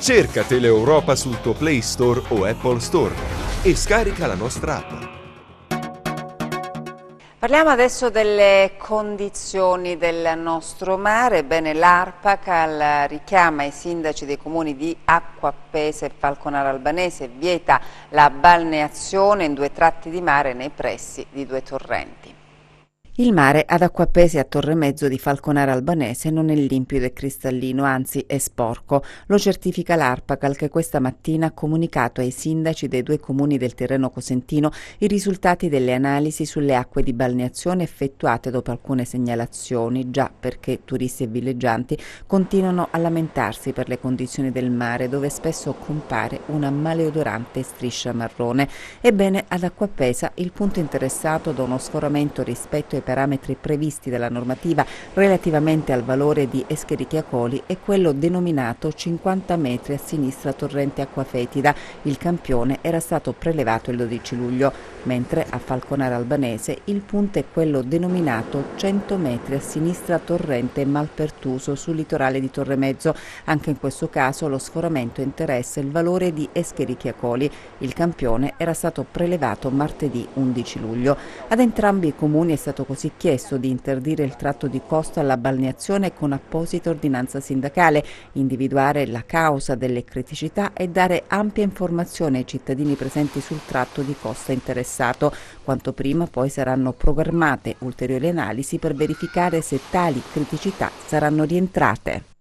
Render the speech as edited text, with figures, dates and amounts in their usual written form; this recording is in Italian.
Cerca Teleeuropa sul tuo Play Store o Apple Store e scarica la nostra app. Parliamo adesso delle condizioni del nostro mare. Ebbene, l'ARPAC richiama i sindaci dei comuni di Acqua Appesa e Falconara Albanese e vieta la balneazione in 2 tratti di mare nei pressi di 2 torrenti. Il mare ad Acqua Appesa e a Torremezzo di Falconara Albanese non è limpido e cristallino, anzi è sporco. Lo certifica l'ARPAC, che questa mattina ha comunicato ai sindaci dei 2 comuni del Tirreno Cosentino i risultati delle analisi sulle acque di balneazione effettuate dopo alcune segnalazioni, già perché turisti e villeggianti continuano a lamentarsi per le condizioni del mare, dove spesso compare una maleodorante striscia marrone. Ebbene, ad Acqua Appesa il punto interessato da uno sforamento rispetto ai parametri previsti dalla normativa relativamente al valore di Escherichia coli è quello denominato 50 metri a sinistra torrente acqua fetida. Il campione era stato prelevato il 12 luglio, mentre a Falconara Albanese il punto è quello denominato 100 metri a sinistra torrente Malpertuso sul litorale di Torremezzo. Anche in questo caso lo sforamento interessa il valore di Escherichia coli. Il campione era stato prelevato martedì 11 luglio. Ad entrambi i comuni è stato così chiesto di interdire il tratto di costa alla balneazione con apposita ordinanza sindacale, individuare la causa delle criticità e dare ampia informazione ai cittadini presenti sul tratto di costa interessato. Quanto prima poi saranno programmate ulteriori analisi per verificare se tali criticità saranno rientrate.